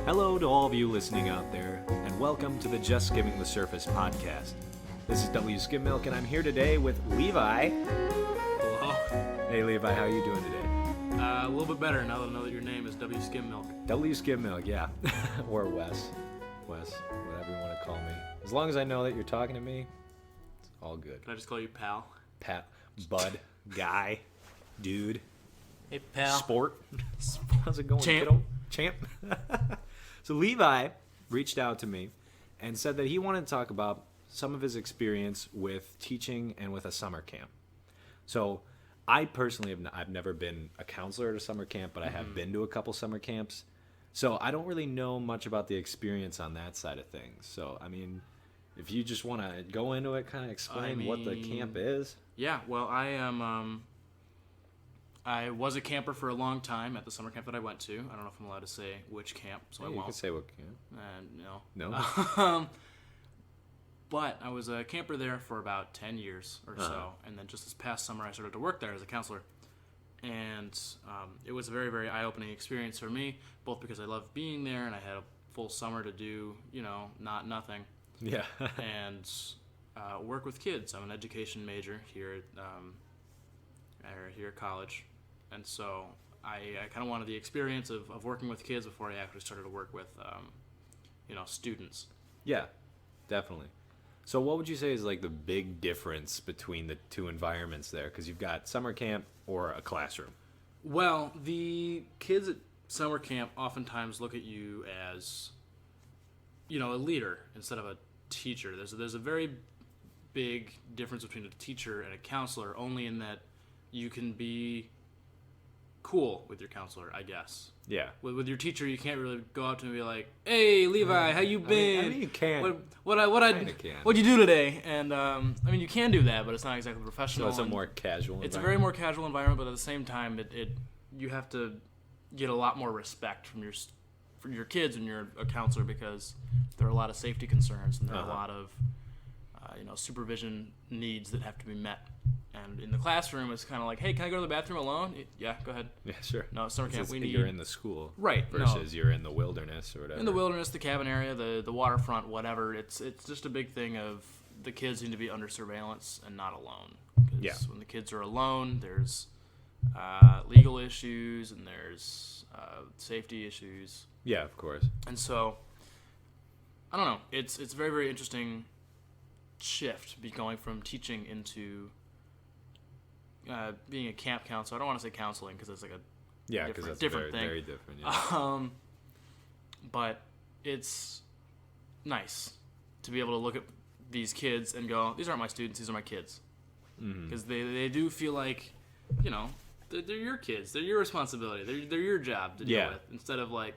Hello to all of you listening out there, and welcome to the Just Skimming the Surface podcast. This is Skymmilk, and I'm here today with Levi. Hello. Hey Levi, how are you doing today? A little bit better now that I know that your name is Skymmilk. Skymmilk, yeah. Or Wes, whatever you want to call me. As long as I know that you're talking to me, it's all good. Can I just call you pal? Pat, bud, guy, dude, Hey pal. sport. How's it going, Champ. kiddo? Champ. So Levi reached out to me and said that he wanted to talk about some of his experience with teaching and with a summer camp. So I personally I've never been a counselor at a summer camp, but I have been to a couple summer camps. So I don't really know much about the experience on that side of things. So, I mean, if you just want to go into it, kind of explain what the camp is. Yeah, well, I was a camper for a long time at the summer camp that I went to. I don't know if I'm allowed to say which camp, so I You won't. can say what camp. No. But I was a camper there for about 10 years or so, and then just this past summer I started to work there as a counselor. And it was a very, very eye-opening experience for me, both because I loved being there and I had a full summer to do, not nothing. Yeah. And work with kids. I'm an education major here at college. And so I kind of wanted the experience of working with kids before I actually started to work with, students. Yeah, definitely. So what would you say is like the big difference between the two environments there? Because you've got summer camp or a classroom. Well, the kids at summer camp oftentimes look at you as, a leader instead of a teacher. There's a very big difference between a teacher and a counselor, only in that you can be cool with your counselor, I guess. Yeah. With your teacher, you can't really go up to him and be like, "Hey, Levi, how you been? I mean you can. What'd you do today?" And you can do that, but it's not exactly professional. So it's a more casual. It's a very more casual environment, but at the same time, you have to get a lot more respect from your kids when you're a counselor, because there are a lot of safety concerns and there are a lot of supervision needs that have to be met. And in the classroom, it's kind of like, "Hey, can I go to the bathroom alone?" Yeah, go ahead. Yeah, sure. No, summer camp, you're in the school. Right. Versus you're in the wilderness or whatever. In the wilderness, the cabin area, the waterfront, whatever. It's just a big thing of the kids need to be under surveillance and not alone. Because when the kids are alone, there's legal issues and there's safety issues. Yeah, of course. And so, I don't know. It's a very, very interesting shift, going from teaching into being a camp counselor. I don't want to say counseling because it's like a different thing. Very different. Yeah. But it's nice to be able to look at these kids and go, "These aren't my students; these are my kids," because they do feel like, they're your kids. They're your responsibility. They're your job to deal with. Instead of like,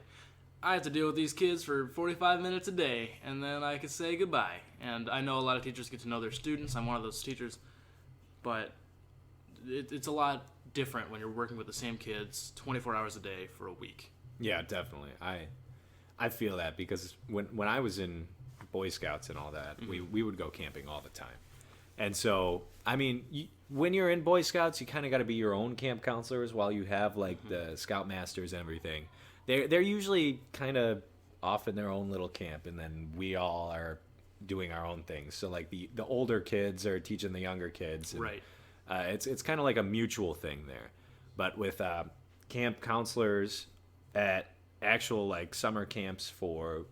I have to deal with these kids for 45 minutes a day, and then I can say goodbye. And I know a lot of teachers get to know their students. I'm one of those teachers, but it's a lot different when you're working with the same kids 24 hours a day for a week. Yeah, definitely. I feel that because when I was in Boy Scouts and all that, we would go camping all the time. And so, I mean, when you're in Boy Scouts, you kind of got to be your own camp counselors while you have like the Scoutmasters and everything. They're usually kind of off in their own little camp, and then we all are doing our own things. So like the older kids are teaching the younger kids. And, right. It's kind of like a mutual thing there. But with camp counselors at actual like summer camps for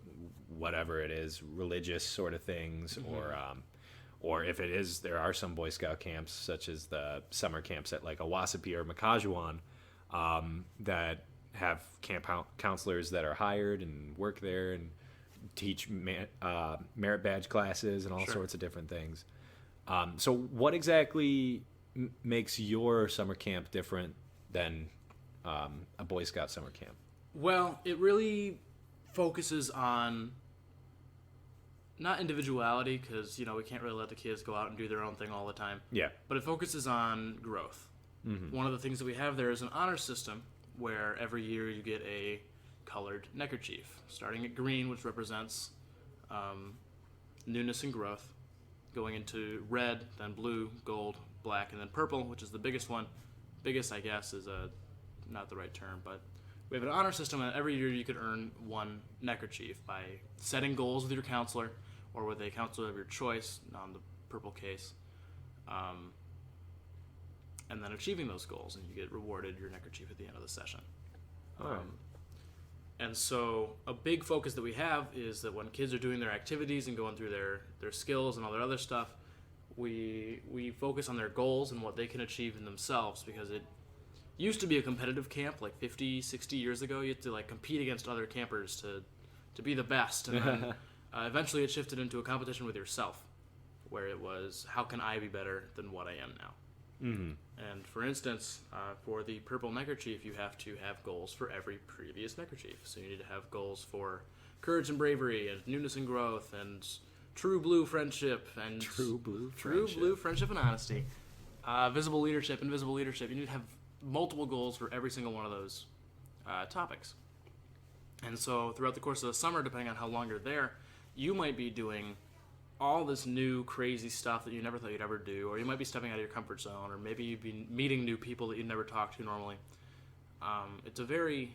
whatever it is, religious sort of things, or if it is, there are some Boy Scout camps such as the summer camps at like Owassipee or Makajuan that have camp counselors that are hired and work there and teach merit badge classes and all sorts of different things. So what exactly makes your summer camp different than a Boy Scout summer camp? Well, it really focuses on not individuality, because we can't really let the kids go out and do their own thing all the time. Yeah. But it focuses on growth. One of the things that we have there is an honor system where every year you get a colored neckerchief, starting at green, which represents newness and growth, going into red, then blue, gold, black, and then purple, which is the biggest one. Biggest, I guess, is not the right term, but We have an honor system, and every year you could earn one neckerchief by setting goals with your counselor or with a counselor of your choice, on the purple case, and then achieving those goals, and you get rewarded your neckerchief at the end of the session. And so a big focus that we have is that when kids are doing their activities and going through their skills and all their other stuff, we focus on their goals and what they can achieve in themselves, because it used to be a competitive camp like 50, 60 years ago. You had to like compete against other campers to be the best, and then eventually it shifted into a competition with yourself, where it was, how can I be better than what I am now? Mm-hmm. And for instance, for the purple neckerchief, you have to have goals for every previous neckerchief. So you need to have goals for courage and bravery, and newness and growth, and true blue friendship, and true blue friendship and honesty, visible leadership, invisible leadership. You need to have multiple goals for every single one of those topics. And so throughout the course of the summer, depending on how long you're there, you might be doing all this new crazy stuff that you never thought you'd ever do, or you might be stepping out of your comfort zone, or maybe you've been meeting new people that you'd never talk to normally. It's a very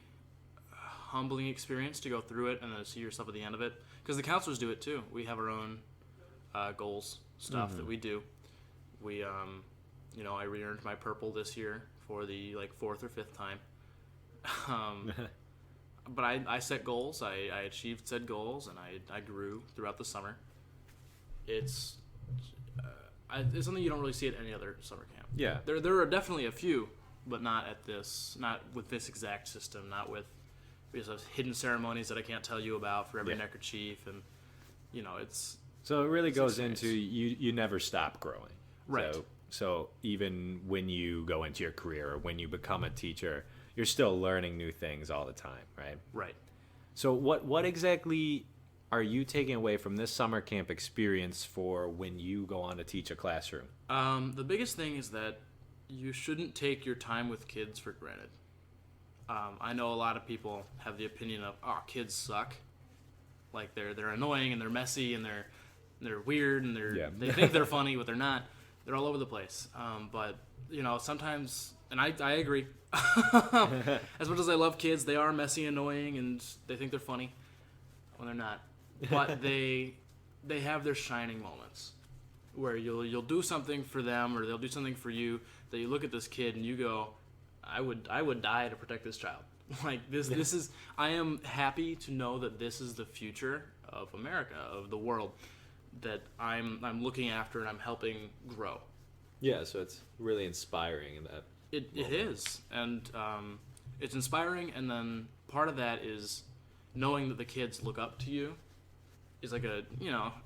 humbling experience to go through it and then see yourself at the end of it, because the counselors do it too. We have our own goals stuff that we do. We I re-earned my purple this year for the fourth or fifth time. But I set goals. I achieved said goals, and I grew throughout the summer. It's something you don't really see at any other summer camp. Yeah. There are definitely a few, but not with this exact system, not with hidden ceremonies that I can't tell you about for every neckerchief, and it's. So it really goes into you never stop growing. Right. So even when you go into your career or when you become a teacher, you're still learning new things all the time, right? Right. So what exactly are you taking away from this summer camp experience for when you go on to teach a classroom? The biggest thing is that you shouldn't take your time with kids for granted. I know a lot of people have the opinion of, kids suck. Like they're annoying and they're messy and they're weird and they think they're funny, but they're not. They're all over the place. But sometimes, and I agree. As much as I love kids, they are messy, annoying, and they think they're funny when they're not. But they have their shining moments where you'll do something for them, or they'll do something for you, that you look at this kid and you go, I would die to protect this child. This is, I am happy to know that this is the future of America, of the world, that I'm looking after and I'm helping grow. Yeah, so it's really inspiring in that. It is, and it's inspiring, and then part of that is knowing that the kids look up to you is like I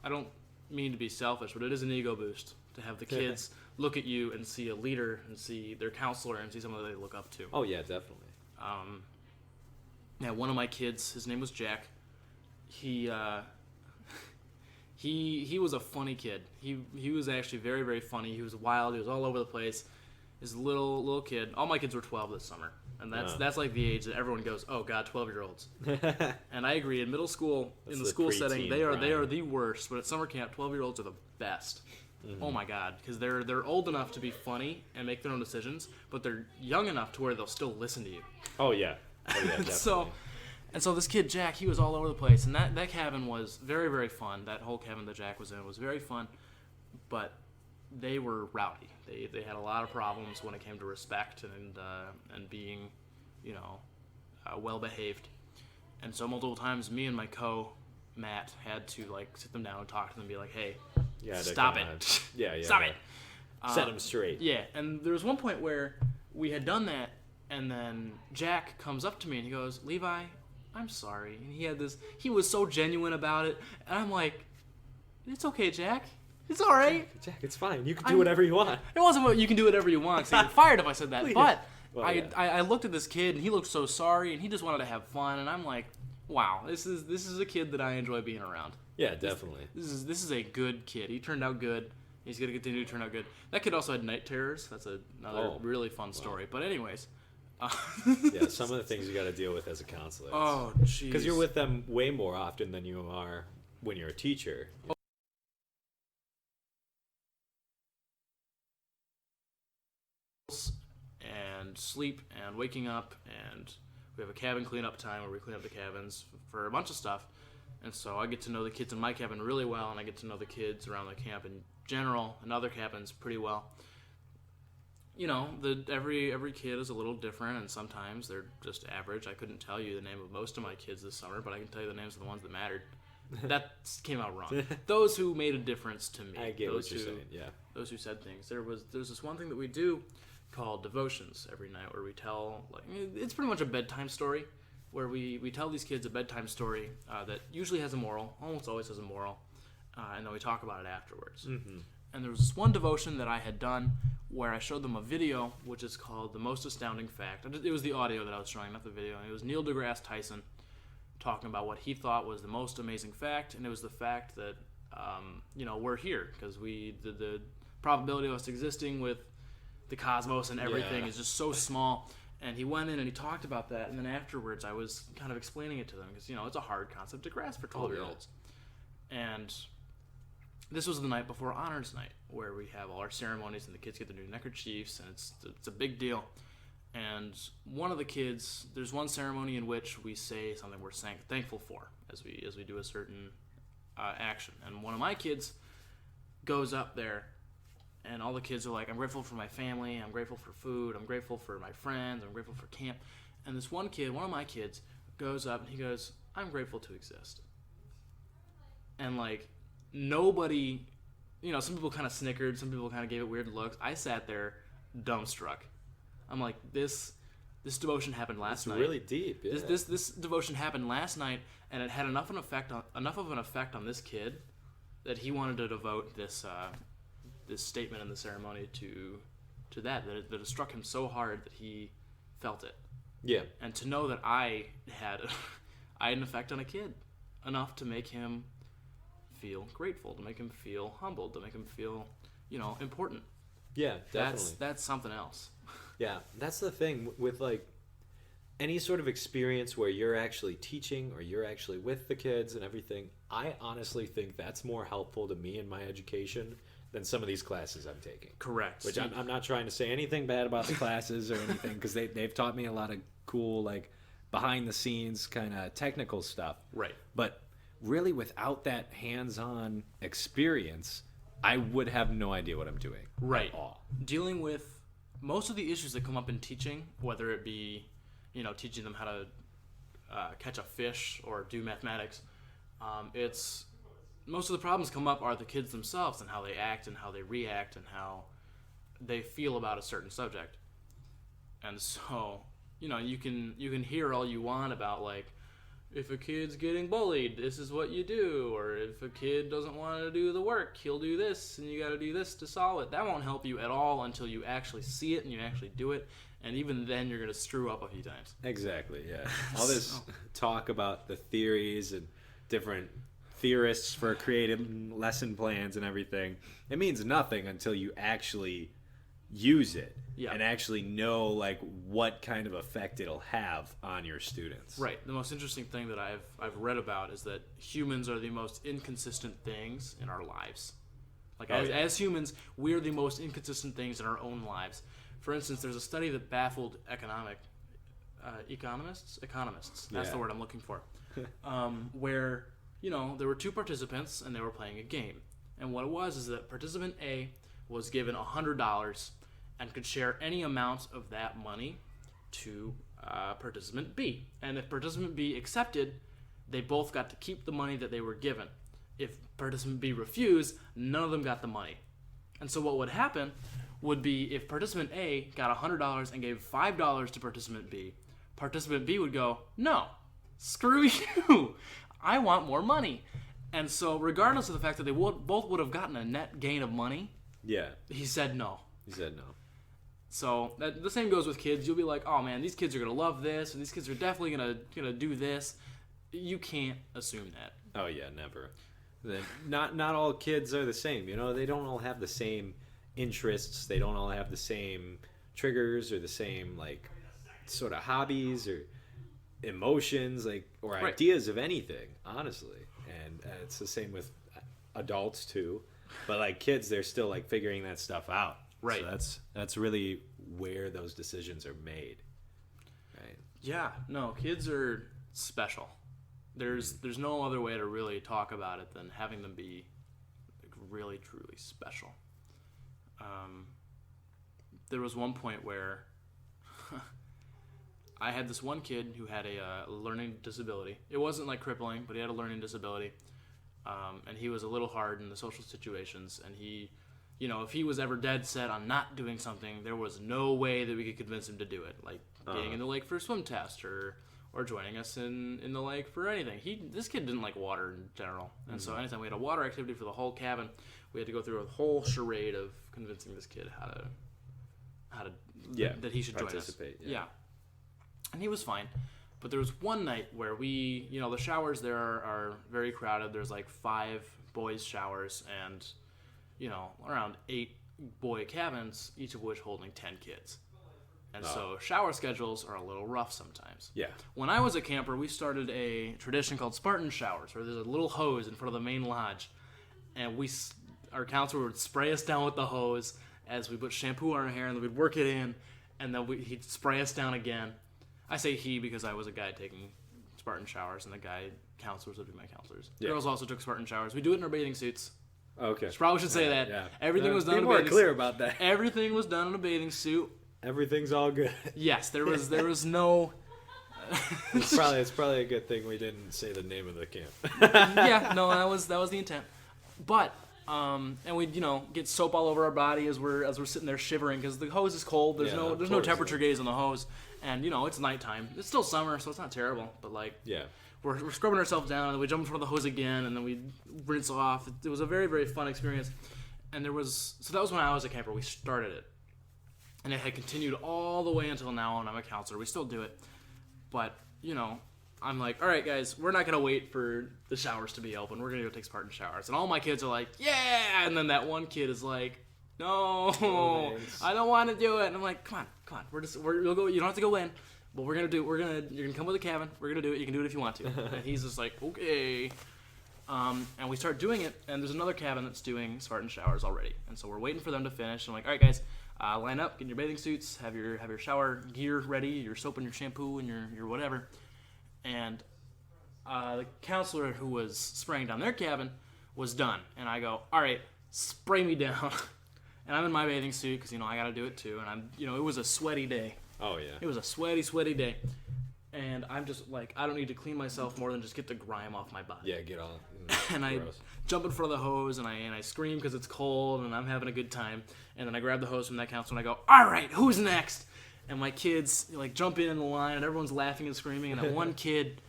don't mean to be selfish, but it is an ego boost to have the kids look at you and see a leader and see their counselor and see someone that they look up to. Oh yeah, definitely. One of my kids, his name was Jack. He was a funny kid. He was actually very, very funny. He was wild. He was all over the place. This little kid. All my kids were 12 this summer, and that's like the age that everyone goes, "Oh God, 12-year-olds." And I agree. In middle school, in the school setting, they are the worst. But at summer camp, 12-year-olds are the best. Mm-hmm. Oh my God, because they're old enough to be funny and make their own decisions, but they're young enough to where they'll still listen to you. Oh yeah, definitely. So this kid Jack, he was all over the place, and that cabin was very, very fun. That whole cabin that Jack was in was very fun, but they were rowdy. They had a lot of problems when it came to respect and being, well behaved. And so multiple times, me and my Matt had to sit them down and talk to them and be like, "Hey, stop it! Stop it! Set them straight." Yeah. And there was one point where we had done that, and then Jack comes up to me and he goes, "Levi, I'm sorry." And he was so genuine about it, and I'm like, "It's okay, Jack. It's all right. Jack, it's fine. You can do whatever you want." It wasn't what you can do whatever you want, because he'd get fired if I said that. But I looked at this kid, and he looked so sorry, and he just wanted to have fun, and I'm like, wow, this is a kid that I enjoy being around. Yeah, definitely. This is a good kid. He turned out good. He's going to continue to turn out good. That kid also had night terrors. That's another really fun story. But anyways. Yeah, some of the things you got to deal with as a counselor. Oh, jeez. Because you're with them way more often than you are when you're a teacher. And sleep and waking up, and We have a cabin cleanup time where we clean up the cabins for a bunch of stuff. And so I get to know the kids in my cabin really well, and I get to know the kids around the camp in general and other cabins pretty well. You know, every kid is a little different, and sometimes they're just average. I couldn't tell you the name of most of my kids this summer, but I can tell you the names of the ones that mattered. That came out wrong. Those who made a difference to me. I get what you're saying, yeah. Those who said things. There's this one thing that we do called devotions every night where we tell, like, it's pretty much a bedtime story, where we tell these kids a bedtime story that usually has a moral, almost always has a moral, and then we talk about it afterwards. Mm-hmm. And there was this one devotion that I had done where I showed them a video, which is called The Most Astounding Fact. It was the audio that I was showing, not the video. And it was Neil deGrasse Tyson talking about what he thought was the most amazing fact, and it was the fact that, we're here, because the probability of us existing with the cosmos and everything is just so small. And he went in and he talked about that, and then afterwards I was kind of explaining it to them, because, it's a hard concept to grasp for 12-year-olds. And this was the night before honors night, where we have all our ceremonies and the kids get their new neckerchiefs, and it's a big deal. And one of the kids, there's one ceremony in which we say something we're thankful for as we do a certain action. And one of my kids goes up there, and all the kids are like, I'm grateful for my family, I'm grateful for food, I'm grateful for my friends, I'm grateful for camp. And this one kid, one of my kids, goes up and he goes, I'm grateful to exist. And like, nobody, some people kind of snickered, some people kind of gave it weird looks. I sat there dumbstruck. I'm like, this devotion happened last night. It's really deep. Yeah. This devotion happened last night, and it had enough of an effect on this kid that he wanted to devote this statement in the ceremony to that it struck him so hard that he felt it. Yeah. And to know that I had an effect on a kid enough to make him feel grateful, to make him feel humbled, to make him feel, important. Yeah, definitely. That's something else. Yeah, that's the thing with like any sort of experience where you're actually teaching or you're actually with the kids and everything. I honestly think that's more helpful to me in my education than some of these classes I'm taking. Correct. Which I'm not trying to say anything bad about the classes or anything, because they've taught me a lot of cool, like, behind the scenes kind of technical stuff. Right. But really, without that hands-on experience, I would have no idea what I'm doing. Right. At all. Dealing with most of the issues that come up in teaching, whether it be, teaching them how to catch a fish or do mathematics, it's most of the problems come up are the kids themselves and how they act and how they react and how they feel about a certain subject. And so, you can hear all you want about, like, if a kid's getting bullied, this is what you do. Or if a kid doesn't want to do the work, he'll do this, and you got to do this to solve it. That won't help you at all until you actually see it and you actually do it. And even then, you're going to screw up a few times. Exactly, yeah. All this talk about the theories and different theorists for creative lesson plans and everything, it means nothing until you actually use it and actually know, like, what kind of effect it'll have on your students. Right. The most interesting thing that I've read about is that humans are the most inconsistent things in our lives. Like, as humans, we're the most inconsistent things in our own lives. For instance, there's a study that baffled economists. That's the word I'm looking for. Where, there were two participants and they were playing a game. And what it was is that participant A was given $100 and could share any amount of that money to participant B. And if participant B accepted, they both got to keep the money that they were given. If participant B refused, none of them got the money. And so what would happen would be if participant A got $100 and gave $5 to participant B would go, no, screw you. I want more money. And so regardless of the fact that they both would have gotten a net gain of money, he said no. So the same goes with kids. You'll be like, oh man, these kids are going to love this, and these kids are definitely gonna do this. You can't assume that. Oh yeah, never. Not all kids are the same. They don't all have the same interests. They don't all have the same triggers or the same, like, sort of hobbies or emotions, like, or ideas of anything, honestly. And it's the same with adults too. But, like, kids, they're still, like, figuring that stuff out. Right. So that's really where those decisions are made. Right. Yeah, no, kids are special. There's no other way to really talk about it than having them be like, really, truly special. There was one point where I had this one kid who had a learning disability. It wasn't like crippling, but he had a learning disability. And he was a little hard in the social situations. And he, if he was ever dead set on not doing something, there was no way that we could convince him to do it. Like getting in the lake for a swim test or joining us in the lake for anything. This kid didn't like water in general. And so anytime we had a water activity for the whole cabin, we had to go through a whole charade of convincing this kid how to that he should participate. Join us. Yeah. And he was fine. But there was one night where we, the showers there are very crowded. There's like 5 boys' showers and, around 8 boy cabins, each of which holding 10 kids. And so shower schedules are a little rough sometimes. Yeah. When I was a camper, we started a tradition called Spartan showers, where there's a little hose in front of the main lodge. And our counselor would spray us down with the hose as we put shampoo on our hair, and then we'd work it in, and then he'd spray us down again. I say he because I was a guy taking Spartan showers, and the guy counselors would be my counselors. Yeah. Girls also took Spartan showers. We do it in our bathing suits. Okay. Probably should say that. Yeah. Everything was done in a bathing bathing suit. Be more clear about that. Everything was done in a bathing suit. Everything's all good. Yes, there was no. It's probably a good thing we didn't say the name of the camp. Yeah, no, that was the intent. But and we'd get soap all over our body as we're sitting there shivering because the hose is cold. There's no temperature gauge on the hose, and it's nighttime. It's still summer, so it's not terrible. But we're scrubbing ourselves down, and then we jump in front of the hose again, and then we rinse off. It was a very, very fun experience. And that was when I was a camper. We started it, and it had continued all the way until now. And I'm a counselor. We still do it, but I'm like, all right, guys, we're not gonna wait for the showers to be open. We're gonna go take Spartan showers. And all my kids are like, yeah. And then that one kid is like, no, I don't want to do it. And I'm like, come on, we'll go. You don't have to go in, but you're gonna come with a cabin. We're gonna do it. You can do it if you want to. And he's just like, okay. And we start doing it, and there's another cabin that's doing Spartan showers already. And so we're waiting for them to finish. I'm like, all right, guys, line up, get in your bathing suits, have your shower gear ready, your soap and your shampoo and your whatever. And the counselor who was spraying down their cabin was done. And I go, all right, spray me down. And I'm in my bathing suit because, I got to do it too. And it was a sweaty day. Oh, yeah. It was a sweaty, sweaty day. And I'm just like, I don't need to clean myself more than just get the grime off my body. Yeah, get on. And I jump in front of the hose, and I scream because it's cold, and I'm having a good time. And then I grab the hose from that counselor, and I go, all right, who's next? And my kids jump in the line, and everyone's laughing and screaming. And that one kid,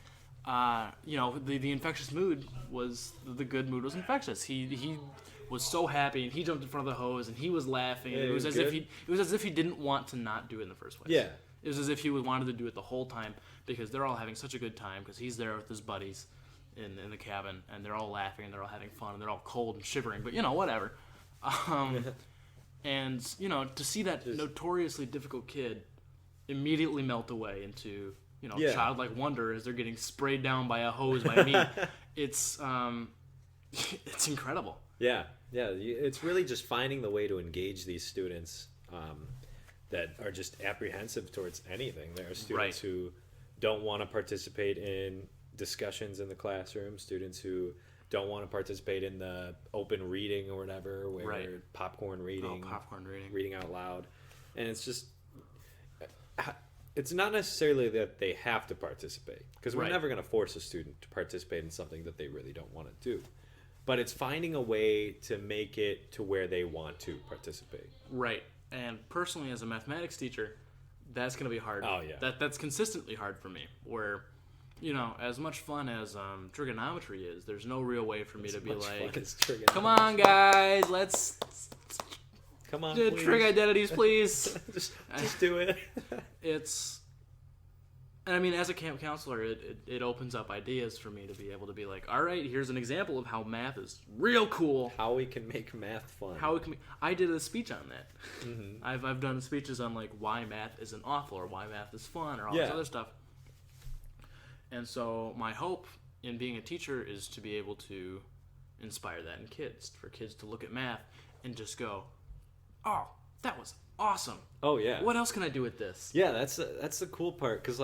the infectious mood was the good mood was infectious. He was so happy, and he jumped in front of the hose, and he was laughing. And it was as if he didn't want to not do it in the first place. Yeah. It was as if he wanted to do it the whole time because they're all having such a good time because he's there with his buddies in the cabin, and they're all laughing and they're all having fun and they're all cold and shivering, but whatever. And to see that notoriously difficult kid immediately melt away into childlike wonder as they're getting sprayed down by a hose by me, it's incredible. Yeah. It's really just finding the way to engage these students that are just apprehensive towards anything. There are students who don't want to participate in discussions in the classroom, students who don't want to participate in the open reading or whatever, where popcorn reading, reading out loud. And it's just, it's not necessarily that they have to participate, because we're never going to force a student to participate in something that they really don't want to do. But it's finding a way to make it to where they want to participate. Right. And personally, as a mathematics teacher, that's going to be hard. Oh, yeah. That's consistently hard for me, where, as much fun as trigonometry is, there's no real way for me to be like, come on, guys, let's come on, do trig identities, please. just do it. And I mean, as a camp counselor, it opens up ideas for me to be able to be like, all right, here's an example of how math is real cool. How we can make math fun. I did a speech on that. Mm-hmm. I've done speeches on like why math isn't awful or why math is fun or all this other stuff. And so my hope in being a teacher is to be able to inspire that in kids, for kids to look at math and just go, oh, that was awesome. Oh, yeah. What else can I do with this? Yeah, that's the cool part, because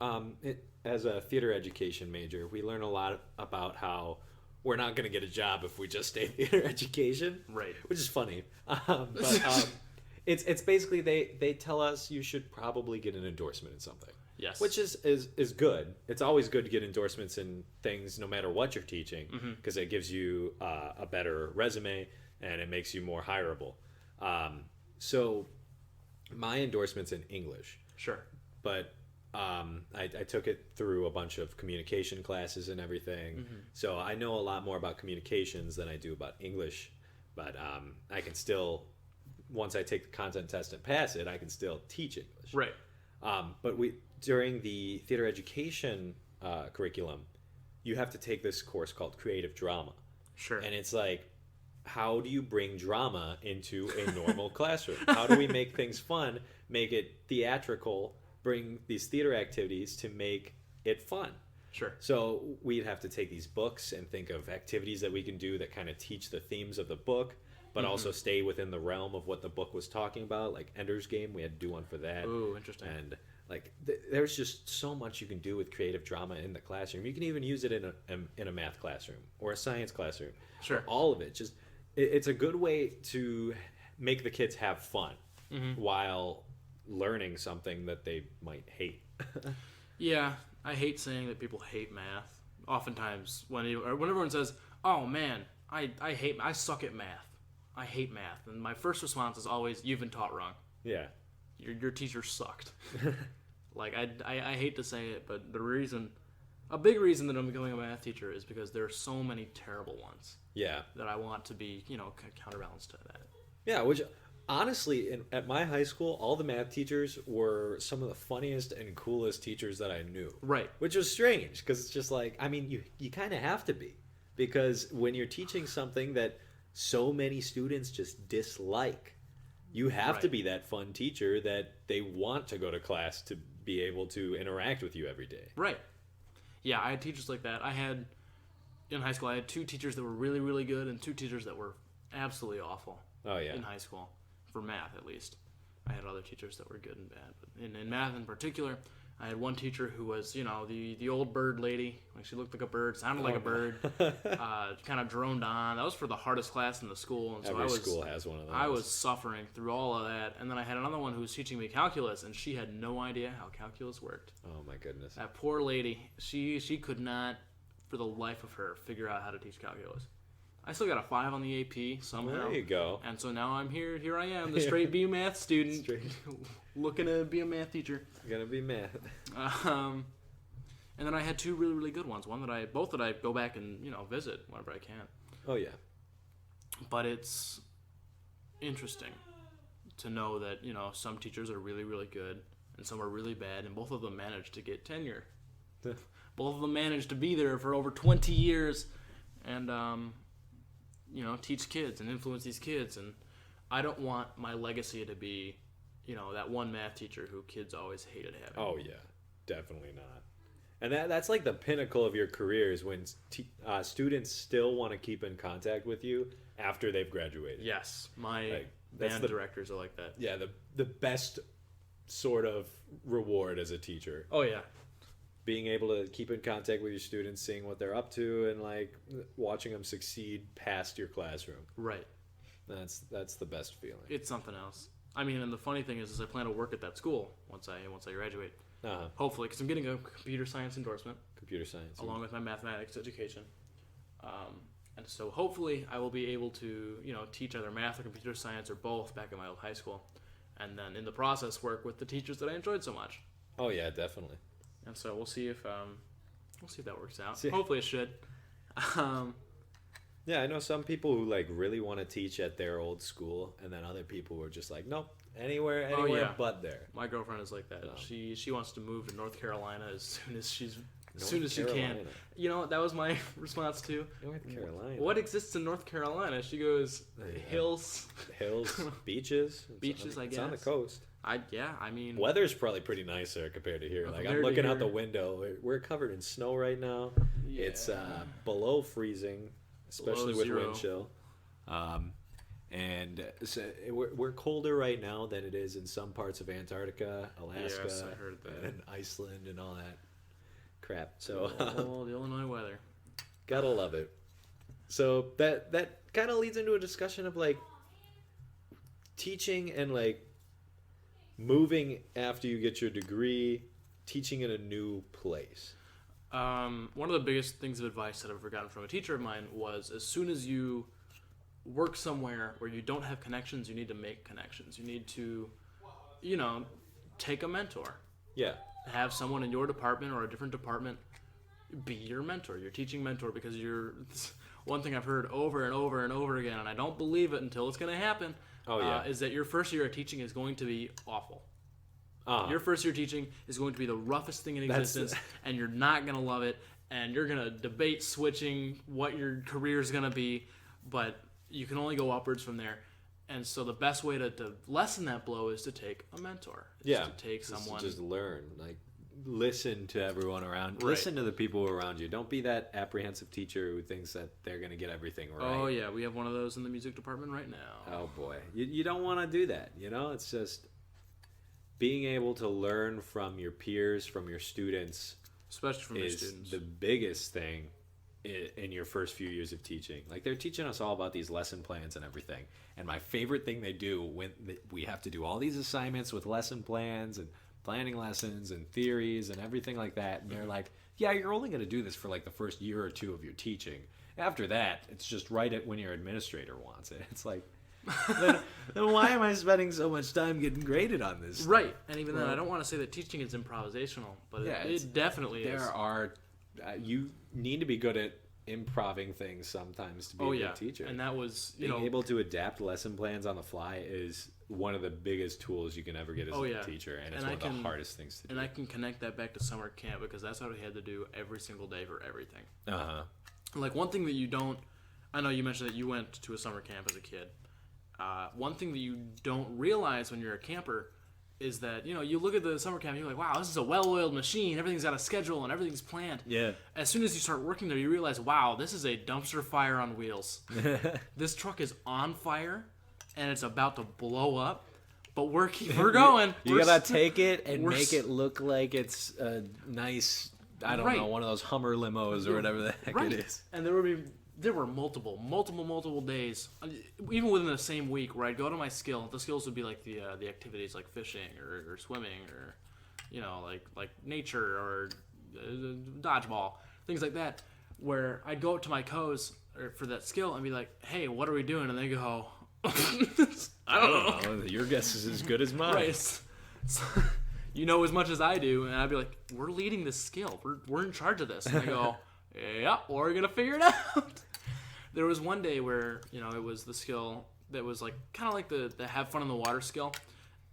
As a theater education major, we learn a lot about how we're not going to get a job if we just stay theater education, Right. which is funny. But it's basically they tell us you should probably get an endorsement in something. Yes. Which is good. It's always good to get endorsements in things no matter what you're teaching, because it gives you a better resume and it makes you more hireable. So my endorsement's in English. Sure. But I took it through a bunch of communication classes and everything. So I know a lot more about communications than I do about English. But I can still, once I take the content test and pass it, I can still teach English. Right. But during the theater education curriculum, you have to take this course called creative drama. Sure. And it's like, how do you bring drama into a normal classroom? How do we make things fun, make it theatrical, bring these theater activities to make it fun? Sure. So we'd have to take these books and think of activities that we can do that kind of teach the themes of the book, but also stay within the realm of what the book was talking about. Like Ender's Game, we had to do one for that. Ooh, interesting. And like there's just so much you can do with creative drama in the classroom. You can even use it in a math classroom or a science classroom. Sure. All of it. Just it's a good way to make the kids have fun while learning something that they might hate. Yeah, I hate saying that people hate math. Oftentimes, when everyone says, "Oh man, I suck at math. I hate math," and my first response is always, "You've been taught wrong. Yeah. Your teacher sucked." Like I hate to say it, but a big reason that I'm becoming a math teacher is because there are so many terrible ones. Yeah. That I want to be, counterbalance to that. Yeah, which honestly, at my high school, all the math teachers were some of the funniest and coolest teachers that I knew. Right. Which was strange, because it's just like, I mean, you kind of have to be. Because when you're teaching something that so many students just dislike, you have to be that fun teacher that they want to go to class to be able to interact with you every day. Right. Yeah, I had teachers like that. In high school, I had 2 teachers that were really, really good and 2 teachers that were absolutely awful. Oh, yeah. In high school, for math at least. I had other teachers that were good and bad. But in math in particular, I had one teacher who was, the old bird lady. Like, she looked like a bird, sounded like a bird, kind of droned on. That was for the hardest class in the school. And so Every school has one of those. I was suffering through all of that. And then I had another one who was teaching me calculus, and she had no idea how calculus worked. Oh, my goodness. That poor lady, she could not, for the life of her, figure out how to teach calculus. I still got a 5 on the AP somehow. There you go. And so now I'm here. Here I am, the straight B math student, looking to be a math teacher. Gonna be math. And then I had 2 really, really good ones. Both that I go back and visit whenever I can. Oh yeah. But it's interesting to know that some teachers are really, really good and some are really bad, and both of them managed to get tenure. Both of them managed to be there for over 20 years, and teach kids and influence these kids. And I don't want my legacy to be, that one math teacher who kids always hated having. Oh yeah, definitely not. And that's like the pinnacle of your career is when students still want to keep in contact with you after they've graduated. Yes, my band directors are like that. Yeah, the best sort of reward as a teacher. Oh yeah. Being able to keep in contact with your students, seeing what they're up to, and like watching them succeed past your classroom. Right. That's the best feeling. It's something else. I mean, and the funny thing is I plan to work at that school once I graduate. Uh-huh. Hopefully, because I'm getting a computer science endorsement. Computer science. Along with my mathematics education. And so hopefully I will be able to, teach either math or computer science or both back at my old high school. And then in the process work with the teachers that I enjoyed so much. Oh yeah, definitely. And so we'll see if that works out. Hopefully it should. Yeah, I know some people who like really want to teach at their old school, and then other people who are just like, nope, anywhere but there. My girlfriend is like that. No. She wants to move to North Carolina as soon as she Carolina. can. That was my response too. North Carolina. What exists in North Carolina? She goes, hills, beaches. Beaches, I guess. It's on the coast. I mean, weather's probably pretty nice there compared to here. Like I'm looking out the window. We're covered in snow right now. Yeah. It's below freezing, especially with wind chill. And so we're colder right now than it is in some parts of Antarctica, Alaska, Yes, I heard that. and Iceland and all that crap. So Oh, the Illinois weather. gotta love it. So that kind of leads into a discussion of like teaching and like moving after you get your degree, teaching in a new place. One of the biggest things of advice that I've ever gotten from a teacher of mine was as soon as you work somewhere where you don't have connections, you need to make connections. You need to, take a mentor. Yeah. Have someone in your department or a different department be your mentor, your teaching mentor, because one thing I've heard over and over and over again, and I don't believe it until it's going to happen, is that your first year of teaching is going to be awful. Your first year teaching is going to be the roughest thing in existence, and you're not going to love it, and you're going to debate switching what your career is going to be, but you can only go upwards from there. And so the best way to lessen that blow is to take a mentor. To take someone. Just learn. Like, listen to everyone around. Right. Listen to the people around you. Don't be that apprehensive teacher who thinks that they're going to get everything right. Oh, yeah. We have one of those in the music department right now. Oh, boy. You don't want to do that. It's just being able to learn from your peers, from your students. Especially from your students. The biggest thing in your first few years of teaching. Like, they're teaching us all about these lesson plans and everything. And my favorite thing they do when we have to do all these assignments with lesson plans and planning lessons and theories and everything like that. And they're like, yeah, you're only going to do this for like the first year or two of your teaching. After that, it's just write it when your administrator wants it. It's like, then why am I spending so much time getting graded on this? Right. And even then, I don't want to say that teaching is improvisational, but it definitely is. There are, you need to be good at improving things sometimes to be a good teacher. And that was, being able to adapt lesson plans on the fly is one of the biggest tools you can ever get as a teacher, and it's one of the hardest things to do. And I can connect that back to summer camp because that's what we had to do every single day for everything. Like, one thing that you don't, I know you mentioned that you went to a summer camp as a kid. One thing that you don't realize when you're a camper is that, you look at the summer camp and you're like, wow, this is a well-oiled machine. Everything's got a schedule and everything's planned. Yeah. As soon as you start working there, you realize, wow, this is a dumpster fire on wheels. This truck is on fire and it's about to blow up, but we're going. You gotta take it and make it look like it's a nice, I don't know, one of those Hummer limos or whatever the heck it is. And there were multiple days, even within the same week, where I'd go to my skill. The skills would be like the activities like fishing or swimming or, like nature or dodgeball, things like that, where I'd go up to my co's for that skill and be like, hey, what are we doing? And they go, I don't know. Your guess is as good as mine. Right. So, you know as much as I do. And I'd be like, we're leading this skill. We're in charge of this. And they go, yeah, we're going to figure it out. There was one day where, it was the skill that was like kind of like the have fun in the water skill.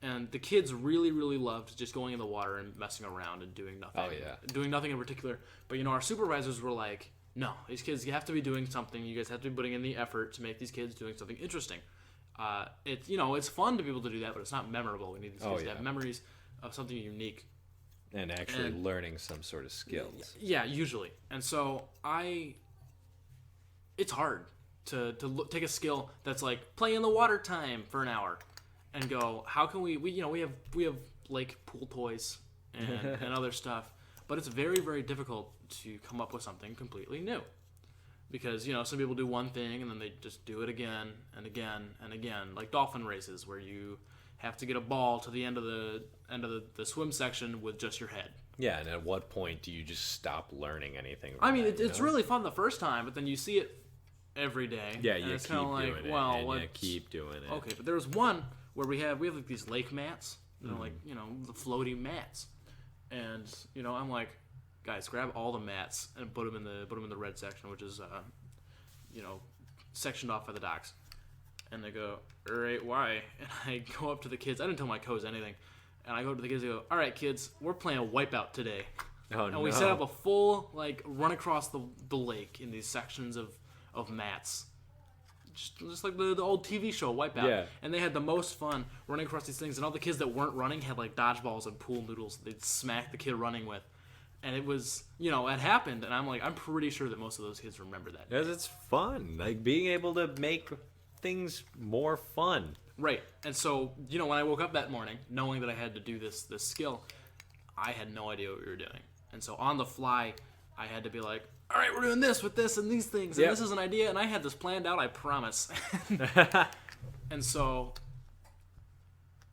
And the kids really, really loved just going in the water and messing around and doing nothing. Oh, yeah. Doing nothing in particular. But, our supervisors were like, no, these kids, you have to be doing something. You guys have to be putting in the effort to make these kids doing something interesting. It's fun to be able to do that, but it's not memorable. We need these kids to have memories of something unique. And actually learning some sort of skills. Yeah, usually. And so it's hard to take a skill that's like play in the water time for an hour and go, how can we have like pool toys and other stuff, but it's very, very difficult to come up with something completely new. Because, some people do one thing and then they just do it again and again and again, like dolphin races where you have to get a ball to the end of the swim section with just your head. Yeah, and at what point do you just stop learning anything? I mean, it's really fun the first time, but then you see it every day. Yeah, you keep doing it. Well, you keep doing it. Okay, but there was one where we have like these lake mats, like the floaty mats, and I'm like, guys, grab all the mats and put them in the red section, which is sectioned off by the docks. And they go, all right, why? And I go up to the kids. I didn't tell my co's anything. And I go up to the kids and go, all right, kids, we're playing a wipeout today. Oh, and we set up a full, run across the lake in these sections of mats. Just like the old TV show, Wipeout. Yeah. And they had the most fun running across these things. And all the kids that weren't running had, dodgeballs and pool noodles they'd smack the kid running with. And it was, it happened. And I'm pretty sure that most of those kids remember that. Because it's fun. Like, being able to make things more fun. Right. And so, when I woke up that morning, knowing that I had to do this skill, I had no idea what we were doing. And so on the fly, I had to be like, all right, we're doing this with this and these things, and this is an idea, and I had this planned out, I promise. And so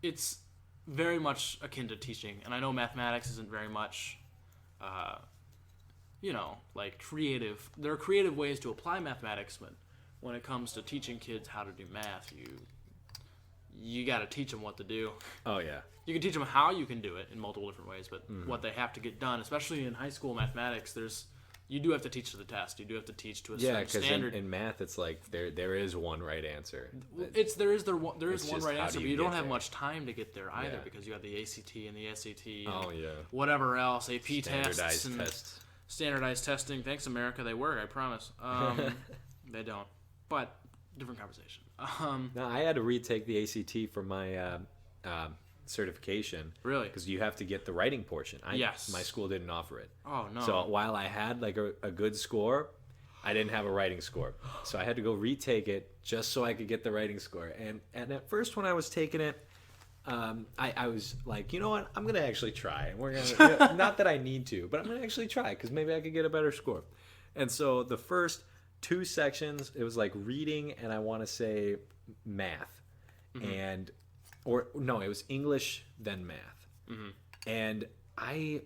it's very much akin to teaching. And I know mathematics isn't very much, like creative. There are creative ways to apply mathematics, but when it comes to teaching kids how to do math, you got to teach them what to do. Oh, yeah. You can teach them how you can do it in multiple different ways, but what they have to get done, especially in high school mathematics, you do have to teach to the test. You do have to teach to a certain standard. In math, it's like there is one right answer. There is one right answer, but you don't have much time to get there either because you have the ACT and the SAT and whatever else, AP tests and standardized testing. Thanks, America. They work, I promise. They don't, but different conversation. No, I had to retake the ACT for my certification. Really? Because you have to get the writing portion. Yes. My school didn't offer it. Oh, no. So while I had like a good score, I didn't have a writing score. So I had to go retake it just so I could get the writing score. And at first when I was taking it, I was like, you know what? I'm going to actually try. And we're gonna not that I need to, but I'm going to actually try because maybe I could get a better score. And so the first 2 sections, it was like reading and I want to say math. And it was English then math. And I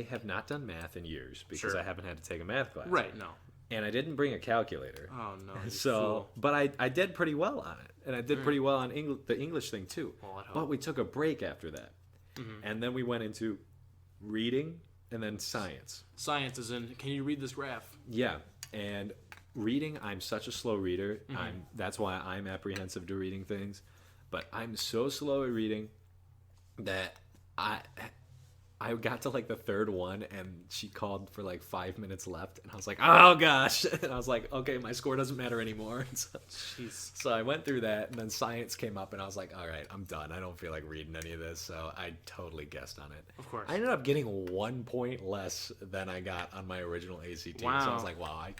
have not done math in years because I haven't had to take a math class. Right, no. And I didn't bring a calculator. Oh, no. So, but I did pretty well on it. And I did pretty well on the English thing too. Well, but we took a break after that. And then we went into reading and then science. Science is in, can you read this graph? Yeah. And reading, I'm such a slow reader. That's why I'm apprehensive to reading things. But I'm so slow at reading that I got to like the third one and she called for like 5 minutes left and I was like, oh gosh. And I was like, okay, my score doesn't matter anymore. So I went through that and then science came up and I was like, all right, I'm done. I don't feel like reading any of this. So I totally guessed on it. Of course. I ended up getting 1 point less than I got on my original ACT. Wow. So I was like, wow, I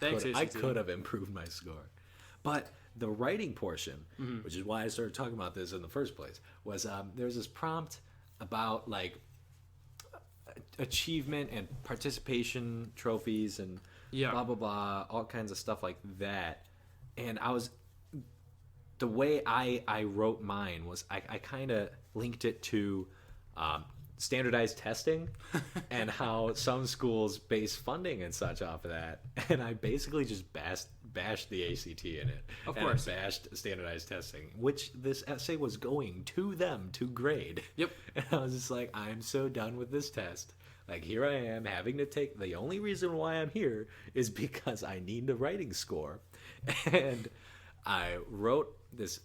could have improved my score. But the writing portion, which is why I started talking about this in the first place, was there was this prompt about like achievement and participation trophies and blah blah blah, all kinds of stuff like that. And the way I wrote mine was I kind of linked it to standardized testing and how some schools base funding and such off of that. And I basically just bashed the ACT in it. Of course. And bashed standardized testing, which this essay was going to them to grade. Yep. And I was just like, I'm so done with this test. Like, here I am having to take, the only reason why I'm here is because I need the writing score. And I wrote this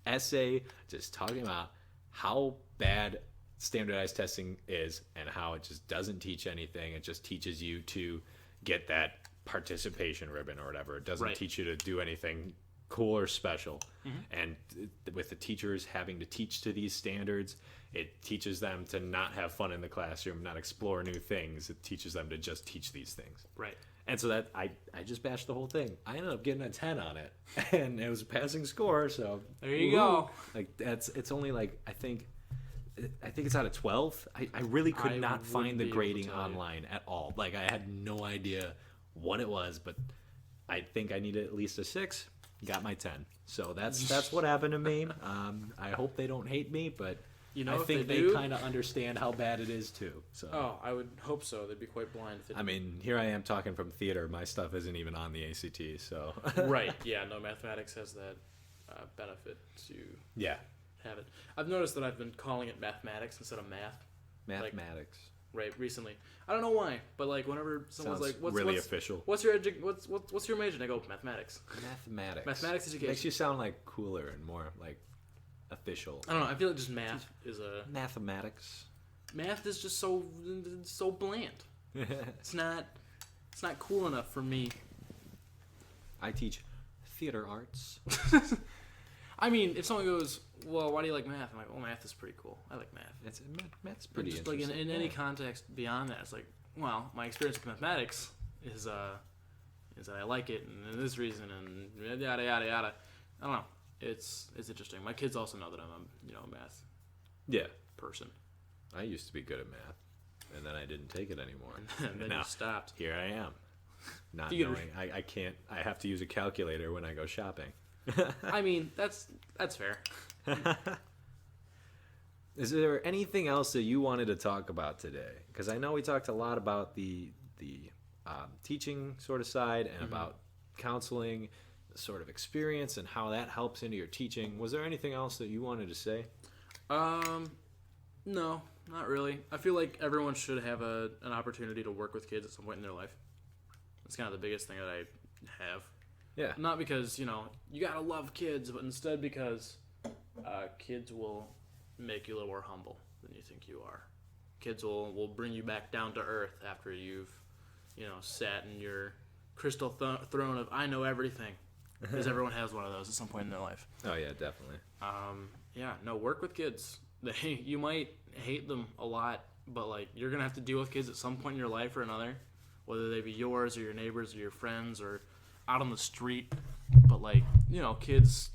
essay just talking about how bad standardized testing is and how it just doesn't teach anything. It just teaches you to get that participation ribbon or whatever. It doesn't teach you to do anything cool or special. And with the teachers having to teach to these standards, it teaches them to not have fun in the classroom, not explore new things. It teaches them to just teach these things. Right. And so that I just bashed the whole thing. I ended up getting a 10 on it, and it was a passing score. So there you go. Like it's only like I think it's out of 12. I really could not find the grading online at all. Like I had no idea what it was, but I think I needed at least a 6. Got my 10. So that's what happened to me. I hope they don't hate me, but I think they kind of understand how bad it is too. So I would hope so. They'd be quite blind. I mean, here I am talking from theater. My stuff isn't even on the ACT. So right. Yeah. No, mathematics has that benefit to have it. I've noticed that I've been calling it mathematics instead of math. Mathematics. Right, recently. I don't know why, but like whenever someone's Sounds like, "What's really official? What's your what's your major?" And I go, "Mathematics." Mathematics education makes you sound like cooler and more like official. I don't know. I feel like just math is a mathematics. Math is just so bland. It's not cool enough for me. I teach theater arts. I mean, if someone goes, well, why do you like math? I'm like, well, math is pretty cool. I like math. Math's pretty just interesting. Like in any context beyond that, it's like, well, my experience with mathematics is is that I like it, and this reason, and yada yada yada. I don't know. It's interesting. My kids also know that I'm a math person. I used to be good at math, and then I didn't take it anymore. And then you stopped. Here I am, not knowing. I can't. I have to use a calculator when I go shopping. I mean, that's fair. Is there anything else that you wanted to talk about today? Because I know we talked a lot about the teaching sort of side and about counseling, the sort of experience and how that helps into your teaching. Was there anything else that you wanted to say? No, not really. I feel like everyone should have an opportunity to work with kids at some point in their life. That's kind of the biggest thing that I have. Yeah. Not because, you gotta love kids, but instead because kids will make you a little more humble than you think you are. Kids will bring you back down to earth after you've, sat in your crystal throne of I know everything. Because everyone has one of those at some point in their life. Oh, yeah, definitely. Work with kids. You might hate them a lot, but, you're going to have to deal with kids at some point in your life or another, whether they be yours or your neighbors or your friends or out on the street. But, kids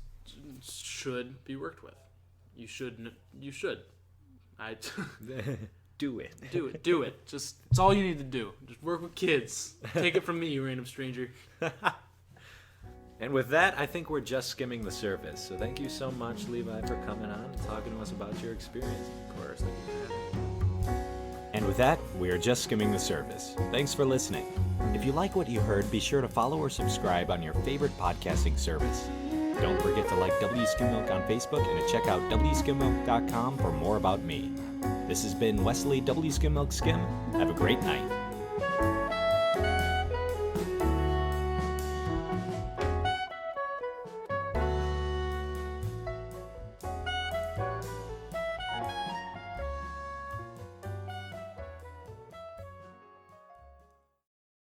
should be worked with. You should. Do it. Do it. It's all you need to do. Just work with kids. Take it from me, you random stranger. And with that, I think we're just skimming the surface. So thank you so much, Levi, for coming on and talking to us about your experience. Of course. Thank you for having me. And with that, we are just skimming the surface. Thanks for listening. If you like what you heard, be sure to follow or subscribe on your favorite podcasting service. Don't forget to like W Skymmilk on Facebook and to check out wskymmilk.com for more about me. This has been Wesley W Skymmilk Skim. Have a great night.